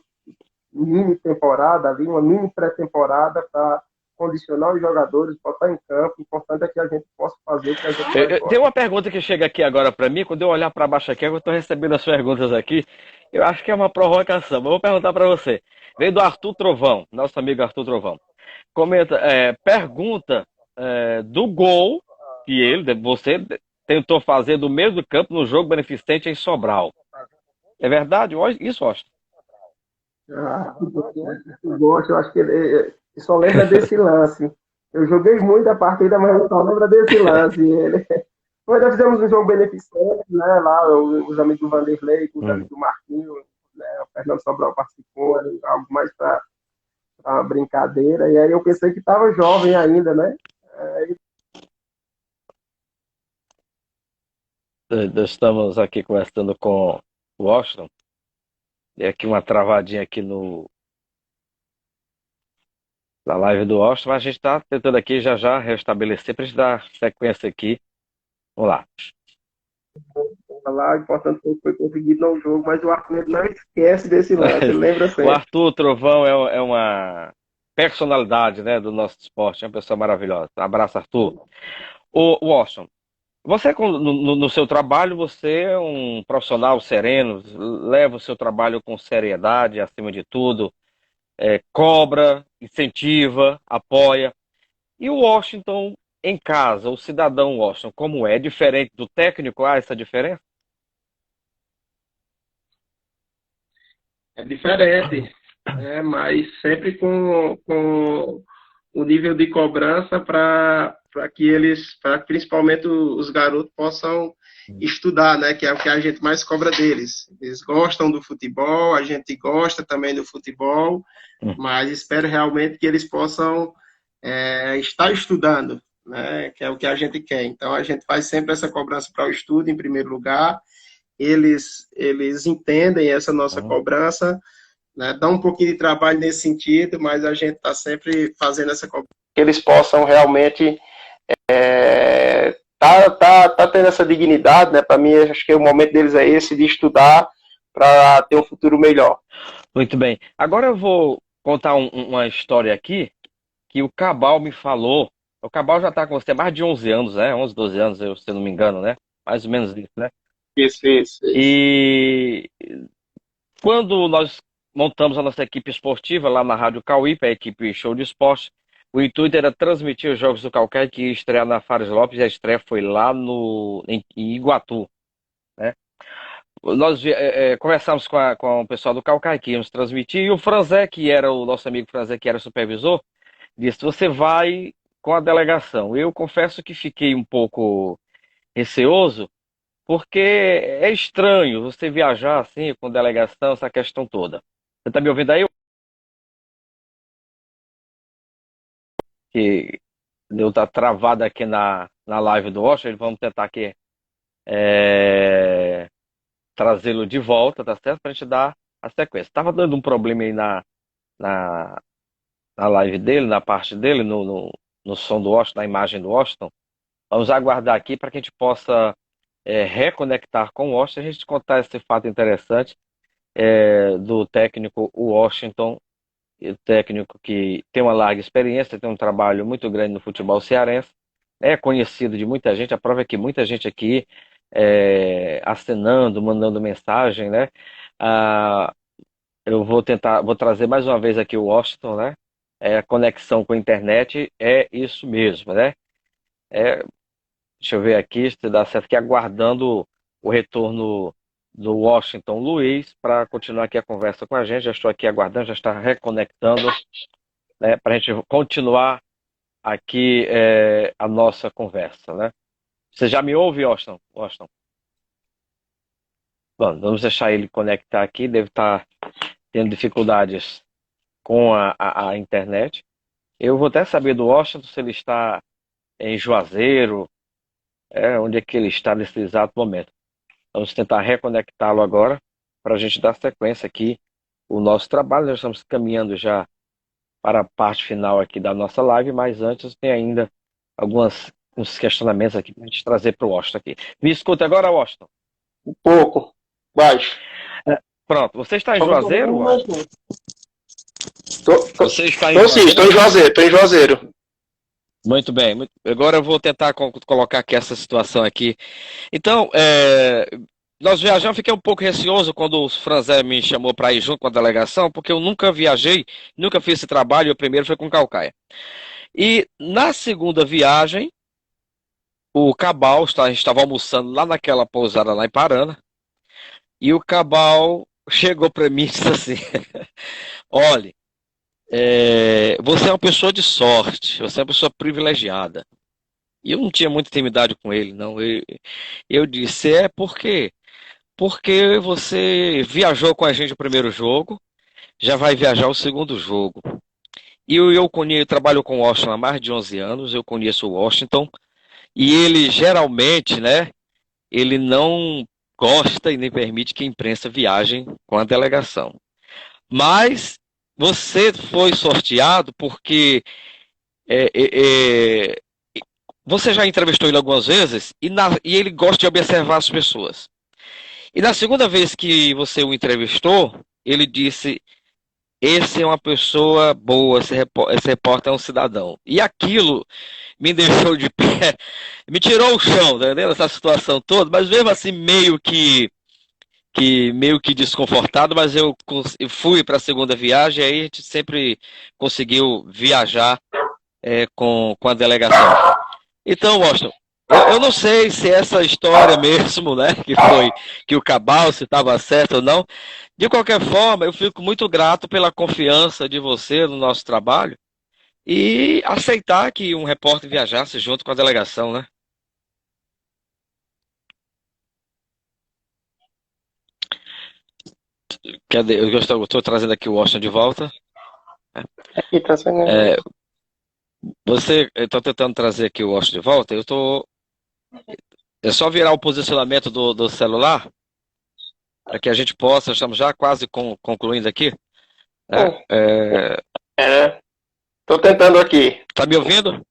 mini temporada ali, uma mini pré-temporada para condicionar os jogadores, botar em campo. O importante é que a gente possa fazer o que a gente mais Tem gosta. uma pergunta que chega aqui agora para mim, quando eu olhar para baixo aqui, eu estou recebendo as perguntas aqui. Eu acho que é uma provocação, mas eu vou perguntar para você. Veio do Arthur Trovão, nosso amigo Arthur Trovão. Comenta, pergunta do gol que você tentou fazer do meio do campo no jogo beneficente em Sobral. É verdade? Isso, Austin? Eu gosto, eu acho que ele só lembra desse lance. Eu joguei muito a partida, mas eu só lembro desse lance. Nós já fizemos um jogo beneficente, né? Lá, os amigos do Vanderlei, os Hum. amigos do Marquinhos, né? O Fernando Sobral participou, algo mais para uma brincadeira. E aí eu pensei que estava jovem ainda, né? Nós estamos aqui conversando com o Washington. E aqui uma travadinha aqui na live do Washington, mas a gente está tentando aqui já já restabelecer para a gente dar sequência aqui. Vamos lá. Lá, o importante foi conseguir no jogo, mas o Arthur não esquece desse lance, ele lembra O sempre. Arthur Trovão é uma personalidade, né, do nosso esporte, é uma pessoa maravilhosa. Abraço, Arthur. O Washington, você no seu trabalho, você é um profissional sereno, leva o seu trabalho com seriedade, acima de tudo, cobra, incentiva, apoia. E o Washington em casa, o cidadão Washington, como é? Diferente do técnico? Há essa diferença? É diferente, mas sempre com o nível de cobrança para que eles, para principalmente os garotos possam estudar, né? Que é o que a gente mais cobra deles. Eles gostam do futebol, a gente gosta também do futebol, mas espero realmente que eles possam estar estudando, né? Que é o que a gente quer. Então a gente faz sempre essa cobrança para o estudo em primeiro lugar. Eles entendem essa nossa Uhum. cobrança, né? Dá um pouquinho de trabalho nesse sentido, mas a gente está sempre fazendo essa cobrança. Que eles possam realmente tá tendo essa dignidade, né? Para mim, acho que o momento deles é esse, de estudar para ter um futuro melhor. Muito bem. Agora eu vou contar uma história aqui que o Cabal me falou. O Cabal já está com você há mais de 11 anos, né? 11, 12 anos, se eu não me engano, né? Mais ou menos isso, né? Isso. E quando nós montamos a nossa equipe esportiva lá na Rádio Cauípe, a equipe Show de Esporte, o intuito era transmitir os jogos do Calcaia, que ia estrear na Fares Lopes, e a estreia foi lá em Iguatu, né? Nós conversamos com o pessoal do Calcaia, que íamos transmitir, e o Franzé, que era o nosso amigo Franzé, que era supervisor, disse: você vai com a delegação. Eu confesso que fiquei um pouco receoso, porque é estranho você viajar assim com delegação, essa questão toda. Você está me ouvindo aí? Que deu tá travado aqui na live do Oscar, vamos tentar aqui trazê-lo de volta, tá certo? Para a gente dar a sequência. Tava dando um problema aí na, na live dele, na parte dele, no som do Washington, na imagem do Washington. Vamos aguardar aqui para que a gente possa reconectar com o Washington e a gente contar esse fato interessante do técnico Washington, o técnico que tem uma larga experiência, tem um trabalho muito grande no futebol cearense, é conhecido de muita gente, a prova é que muita gente aqui acenando, mandando mensagem, né? Ah, eu vou trazer mais uma vez aqui o Washington, né? A conexão com a internet é isso mesmo, né? É, deixa eu ver aqui se dá certo, aqui aguardando o retorno do Washington Luiz para continuar aqui a conversa com a gente. Já estou aqui aguardando, já está reconectando, né? Para a gente continuar aqui a nossa conversa, né? Você já me ouve, Washington? Washington? Bom, vamos deixar ele conectar aqui, deve estar tendo dificuldades com a internet. Eu vou até saber do Washington se ele está em Juazeiro, onde é que ele está nesse exato momento. Vamos tentar reconectá-lo agora para a gente dar sequência aqui o nosso trabalho. Nós estamos caminhando já para a parte final aqui da nossa live, mas antes tem ainda uns questionamentos aqui para a gente trazer para o Washington aqui. Me escuta agora, Washington. Um pouco, baixo. Pronto, você está em Só que eu tô Juazeiro, vendo Washington? mais um. Você está em Tô sim, Juazeiro? estou em Juazeiro, estou em Juazeiro. Muito bem. Agora eu vou tentar colocar aqui essa situação aqui. Então, nós viajamos, fiquei um pouco receoso quando o Franzé me chamou para ir junto com a delegação, porque eu nunca viajei, nunca fiz esse trabalho, o primeiro foi com Calcaia. E na segunda viagem, o Cabal, a gente estava almoçando lá naquela pousada lá em Parana, e o Cabal chegou para mim e disse assim: olhe, você é uma pessoa de sorte, você é uma pessoa privilegiada. E eu não tinha muita intimidade com ele, não. Eu disse, por quê? Porque você viajou com a gente o primeiro jogo, já vai viajar o segundo jogo. E eu trabalho com o Washington há mais de 11 anos, eu conheço o Washington, e ele geralmente, né, ele não gosta e nem permite que a imprensa viaje com a delegação. Mas você foi sorteado porque é, é, é, você já entrevistou ele algumas vezes e ele gosta de observar as pessoas. E na segunda vez que você o entrevistou, ele disse: esse é uma pessoa boa, esse repórter é um cidadão. E aquilo me deixou de pé, me tirou o chão, tá entendendo? Essa situação toda, mas mesmo assim meio que desconfortado, mas eu fui para a segunda viagem, aí a gente sempre conseguiu viajar com a delegação. Então, Washington, eu não sei se essa história mesmo, né, que foi que o Cabal, se estava certo ou não. De qualquer forma, eu fico muito grato pela confiança de você no nosso trabalho e aceitar que um repórter viajasse junto com a delegação, né? Eu estou trazendo aqui o Washington de volta. Aqui tá sendo. É, eu estou tentando trazer aqui o Washington de volta. É só virar o posicionamento do celular para que a gente possa. Estamos já quase concluindo aqui. Né? Tô tentando aqui. Tá me ouvindo?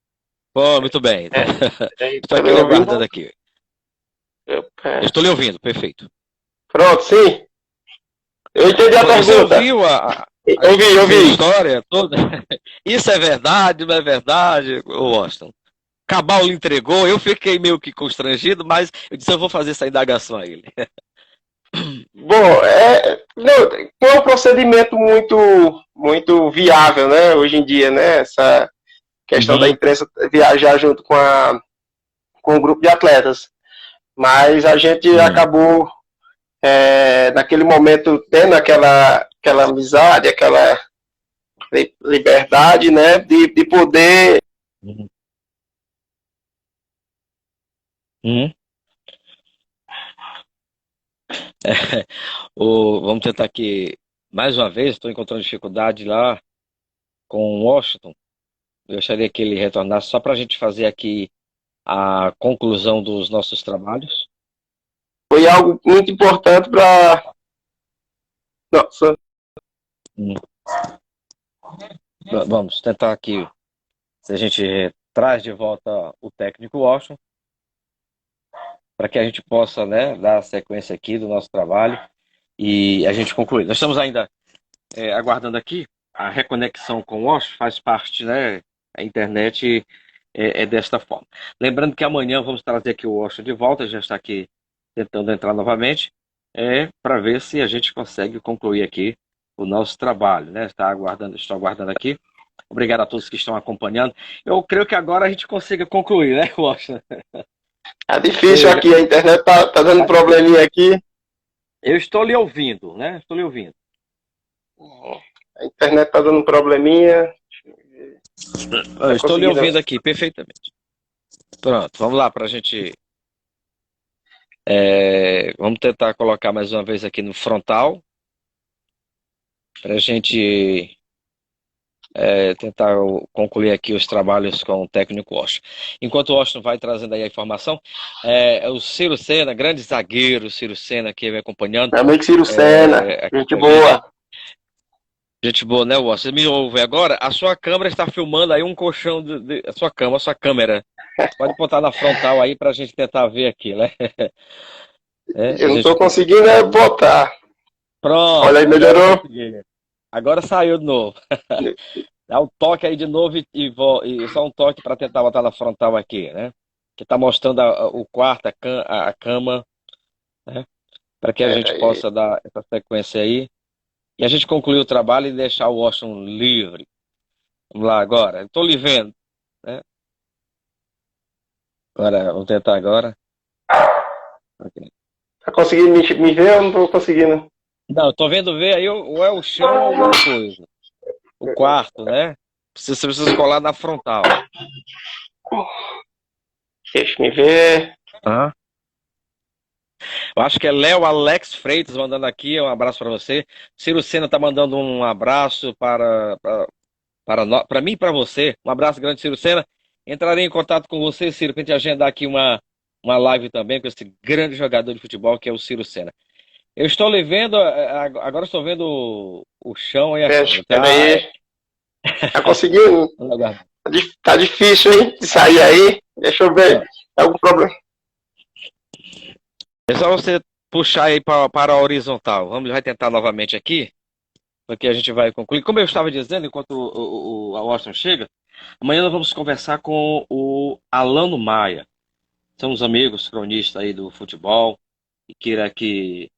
Bom, muito bem. Estou Tá aqui me lhe ouvindo? aguardando aqui. Estou lhe ouvindo, perfeito. Pronto, sim. Eu entendi a Você pergunta. ouviu a Ouvi. história toda? Isso é verdade, não é verdade, Washington? Cabal lhe entregou, eu fiquei meio que constrangido, mas eu disse, eu vou fazer essa indagação a ele. Bom, não é um procedimento muito viável, né? Hoje em dia, né? Essa questão da imprensa viajar junto com o grupo de atletas. Mas a gente acabou, naquele momento, tendo aquela amizade, aquela liberdade, né? De poder. Vamos tentar aqui mais uma vez. Estou encontrando dificuldade lá com o Washington. Eu gostaria que ele retornasse só para a gente fazer aqui a conclusão dos nossos trabalhos. Foi algo muito importante para. Nossa. Vamos tentar aqui. Se a gente traz de volta o técnico Washington, para que a gente possa, né, dar a sequência aqui do nosso trabalho e a gente concluir. Nós estamos ainda aguardando aqui a reconexão com o Washington, faz parte, né, a internet é desta forma. Lembrando que amanhã vamos trazer aqui o Washington de volta, já está aqui tentando entrar novamente, para ver se a gente consegue concluir aqui o nosso trabalho, né? Estou aguardando aqui. Obrigado a todos que estão acompanhando. Eu creio que agora a gente consiga concluir, né, Washington? É difícil aqui, a internet tá dando probleminha aqui. Eu estou lhe ouvindo, né? Estou lhe ouvindo. A internet tá dando probleminha. Eu estou lhe ouvindo aqui, perfeitamente. Pronto, vamos lá para a gente... vamos tentar colocar mais uma vez aqui no frontal, para a gente tentar concluir aqui os trabalhos com o técnico Washington. Enquanto o Washington vai trazendo aí a informação, o Ciro Sena, grande zagueiro, Ciro Sena, que vem acompanhando. Meu amigo Ciro Sena, gente boa. Gente boa, né, Washington? Você me ouve agora? A sua câmera está filmando aí um colchão a sua cama, a sua câmera. Pode botar na frontal aí para a gente tentar ver aqui, né? Eu não estou conseguindo botar. Pronto. Olha aí, melhorou. Agora saiu de novo. Dá um toque aí de novo e só um toque para tentar botar na frontal aqui, né? Que está mostrando o quarto, a cama, né? Para que a gente possa dar essa sequência aí. E a gente concluir o trabalho e deixar o Washington livre. Vamos lá agora. Estou lhe vendo, né? Agora, vamos tentar agora. Okay. Tá conseguindo me ver ou não estou conseguindo? Não, eu tô vendo ver aí ou é o chão ou alguma coisa. O quarto, né? Você precisa colar na frontal. Deixa me ver. Eu acho que é Léo Alex Freitas mandando aqui, um abraço para você. Ciro Sena tá mandando um abraço para mim e para você. Um abraço grande, Ciro Sena. Entrarei em contato com você, Ciro, para a gente agendar aqui uma live também com esse grande jogador de futebol que é o Ciro Sena. Eu estou lhe vendo, agora estou vendo o chão e a câmera. Aí. Tá conseguindo? Tá difícil, hein? De sair aí. Deixa eu ver. É algum problema? É só você puxar aí para a horizontal. Vai tentar novamente aqui, porque a gente vai concluir. Como eu estava dizendo, enquanto o Washington chega, amanhã nós vamos conversar com o Alano Maia. São os amigos cronistas aí do futebol e queira aqui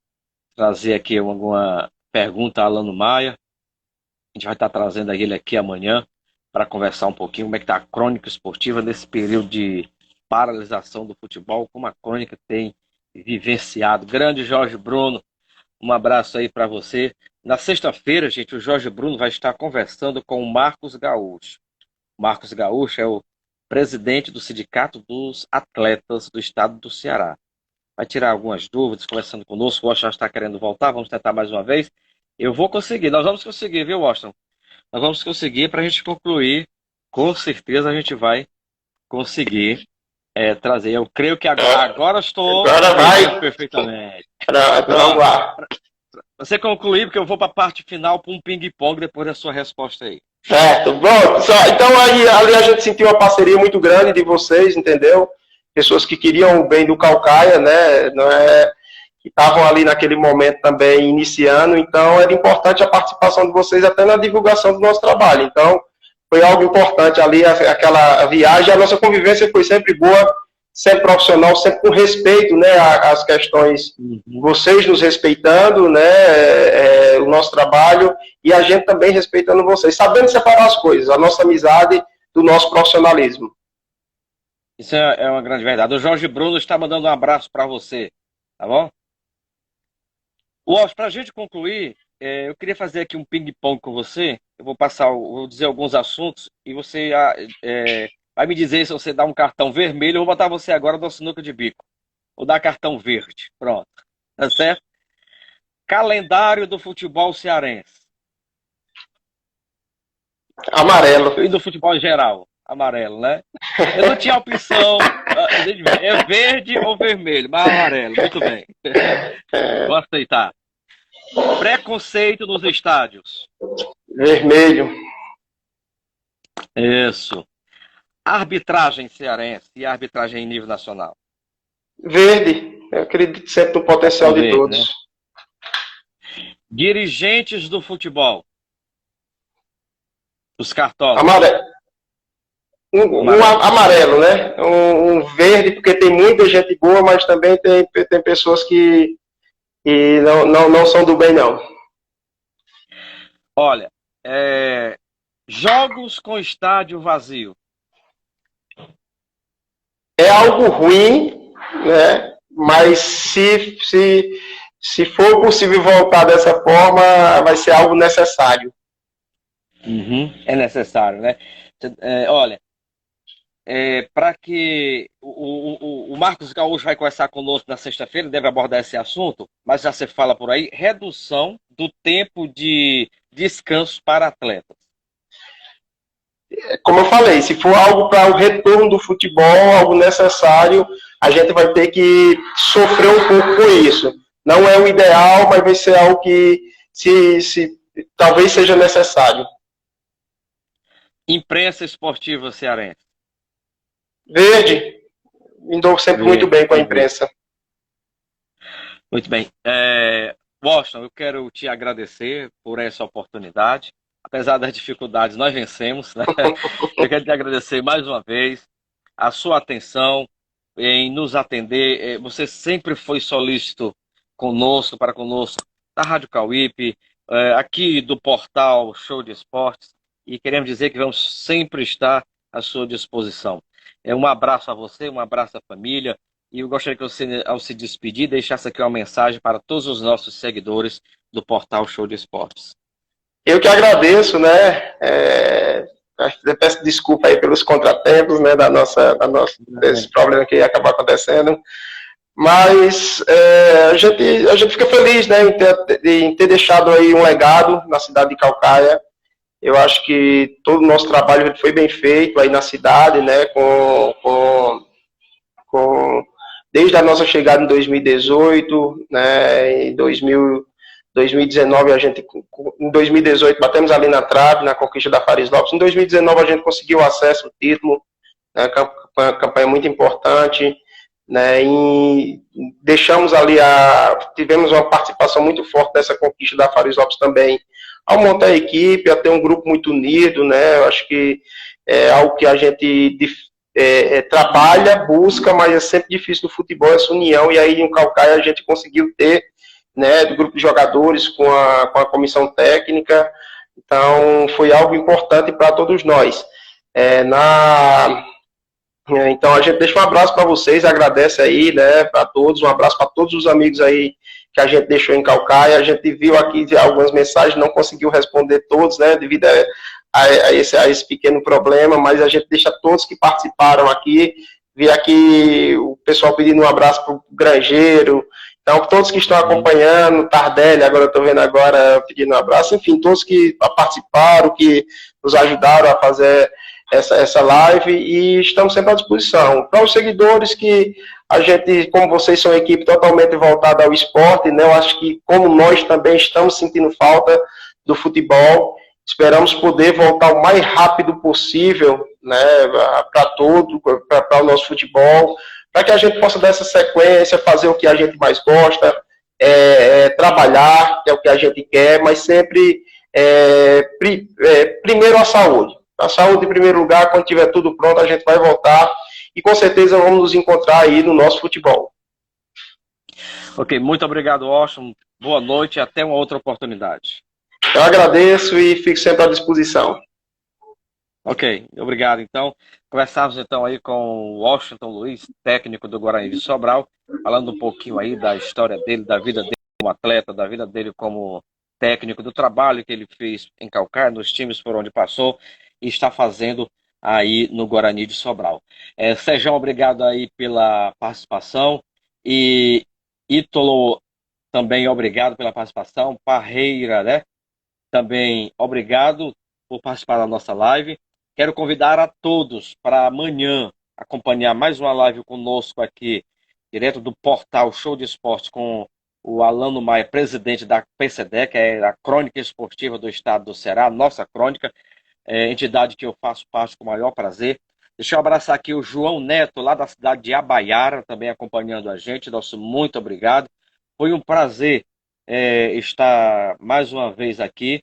trazer aqui alguma pergunta a Alano Maia. A gente vai estar trazendo ele aqui amanhã para conversar um pouquinho como é que está a crônica esportiva nesse período de paralisação do futebol, como a crônica tem vivenciado. Grande Jorge Bruno, um abraço aí para você. Na sexta-feira, gente, o Jorge Bruno vai estar conversando com o Marcos Gaúcho. O Marcos Gaúcho é o presidente do Sindicato dos Atletas do Estado do Ceará. Vai tirar algumas dúvidas, conversando conosco. O Washington está querendo voltar, vamos tentar mais uma vez. Eu vou conseguir, nós vamos conseguir, viu, Washington? Nós vamos conseguir para a gente concluir. Com certeza a gente vai conseguir trazer. Eu creio que agora estou... Agora vai! Perfeitamente. Vamos lá. Você concluir, porque eu vou para a parte final para um ping-pong depois da sua resposta aí. Certo. Bom, então ali a gente sentiu uma parceria muito grande de vocês, entendeu? Pessoas que queriam o bem do Caucaia, né? Não é... que estavam ali naquele momento também iniciando, então era importante a participação de vocês até na divulgação do nosso trabalho. Então, foi algo importante ali, aquela viagem. A nossa convivência foi sempre boa, sempre profissional, sempre com respeito, né, às questões, vocês nos respeitando, né, o nosso trabalho, e a gente também respeitando vocês, sabendo separar as coisas, a nossa amizade do nosso profissionalismo. Isso é uma grande verdade. O Jorge Bruno está mandando um abraço para você, tá bom? Para a gente concluir, eu queria fazer aqui um ping-pong com você. Eu vou dizer alguns assuntos e você vai me dizer se você dá um cartão vermelho. Eu vou botar você agora no sinuca de bico. Vou dar cartão verde. Pronto. Tá certo? Calendário do futebol cearense. Amarelo. E do futebol em geral. Amarelo, né? Eu não tinha opção. É verde ou vermelho, mas amarelo. Muito bem. Vou aceitar. Preconceito nos estádios. Vermelho. Isso. Arbitragem cearense e arbitragem em nível nacional. Verde. Eu acredito sempre no potencial de todos. Né? Dirigentes do futebol. Os cartolas. Amarelo. Um Amarelo. amarelo, né? Um verde, porque tem muita gente boa, mas também tem pessoas que não são do bem, não. Olha, jogos com estádio vazio. É algo ruim, né? Mas se for possível voltar dessa forma, vai ser algo necessário. Uhum, é necessário, né? Olha, para que o Marcos Gaúcho vai conversar conosco na sexta-feira, deve abordar esse assunto, mas já se fala por aí, redução do tempo de descanso para atletas. Como eu falei, se for algo para o retorno do futebol, algo necessário, a gente vai ter que sofrer um pouco com isso. Não é o ideal, mas vai ser algo que talvez seja necessário. Imprensa esportiva cearense. Verde, me dou sempre muito Verde, bem com a entendi. imprensa. Muito bem. Washington, eu quero te agradecer por essa oportunidade. Apesar das dificuldades, nós vencemos, né? Eu quero te agradecer mais uma vez a sua atenção em nos atender. Você sempre foi solícito conosco, para conosco, da Rádio Cauípe, aqui do portal Show de Esportes, e queremos dizer que vamos sempre estar à sua disposição. Um abraço a você, um abraço à família. E eu gostaria que você, ao se despedir, deixasse aqui uma mensagem para todos os nossos seguidores do portal Show de Esportes. Eu que agradeço, né? Peço desculpa aí pelos contratempos, né? Desse problema que acabou acontecendo. Mas a gente fica feliz, né? Em ter deixado aí um legado na cidade de Calcaia. Eu acho que todo o nosso trabalho foi bem feito aí na cidade, né? Desde a nossa chegada em 2018, né? Em 2019 em 2018 batemos ali na trave na conquista da Faris Lopes. Em 2019 a gente conseguiu acesso ao título, né? Campanha muito importante, né? E deixamos ali tivemos uma participação muito forte dessa conquista da Faris Lopes também, ao montar a equipe, a ter um grupo muito unido, né? Eu acho que é algo que a gente trabalha, busca, mas é sempre difícil no futebol essa união, e aí em Calcaia a gente conseguiu ter, né, do grupo de jogadores com a comissão técnica. Então foi algo importante para todos nós. Então a gente deixa um abraço para vocês, agradece aí, né, para todos, um abraço para todos os amigos aí que a gente deixou em Calcaia. A gente viu aqui algumas mensagens, não conseguiu responder todos, né, devido a esse pequeno problema, mas a gente deixa todos que participaram aqui. Vi aqui o pessoal pedindo um abraço para o Grangeiro, então todos que estão acompanhando, Tardelli, agora eu estou vendo agora pedindo um abraço, enfim, todos que participaram, que nos ajudaram a fazer essa live, e estamos sempre à disposição. Para os seguidores que a gente, como vocês são uma equipe totalmente voltada ao esporte, né, eu acho que como nós também estamos sentindo falta do futebol, esperamos poder voltar o mais rápido possível, né, para o nosso futebol, para que a gente possa dar essa sequência, fazer o que a gente mais gosta, trabalhar, que é o que a gente quer, mas sempre primeiro a saúde. A saúde em primeiro lugar, quando tiver tudo pronto, a gente vai voltar e com certeza vamos nos encontrar aí no nosso futebol. Ok, muito obrigado, Washington. Boa noite e até uma outra oportunidade. Eu agradeço e fico sempre à disposição. Ok, obrigado. Então, conversamos então aí com o Washington Luiz, técnico do Guarani de Sobral, falando um pouquinho aí da história dele, da vida dele como atleta, da vida dele como técnico, do trabalho que ele fez em Calcaia, nos times por onde passou e está fazendo aí no Guarani de Sobral. Sejam, obrigado aí pela participação, e Ítalo também obrigado pela participação, Parreira, né? Também obrigado por participar da nossa live. Quero convidar a todos para amanhã acompanhar mais uma live conosco aqui, direto do portal Show de Esportes, com o Alano Maia, presidente da PCD, que é a Crônica Esportiva do Estado do Ceará, nossa crônica, entidade que eu faço parte com o maior prazer. Deixa eu abraçar aqui o João Neto, lá da cidade de Abaiara, também acompanhando a gente. Nosso muito obrigado. Foi um prazer estar mais uma vez aqui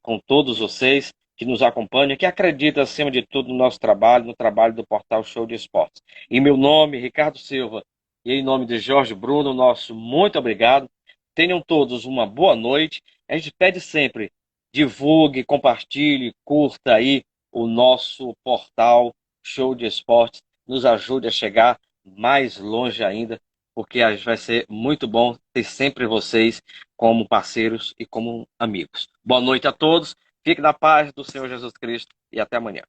com todos vocês. Que que nos acompanham, que acreditam, acima de tudo, no nosso trabalho, no trabalho do Portal Show de Esportes. Em meu nome, Ricardo Silva, e em nome de Jorge Bruno, nosso muito obrigado. Tenham todos uma boa noite. A gente pede sempre, divulgue, compartilhe, curta aí o nosso portal Show de Esportes. Nos ajude a chegar mais longe ainda, porque vai ser muito bom ter sempre vocês como parceiros e como amigos. Boa noite a todos. Fique na paz do Senhor Jesus Cristo e até amanhã.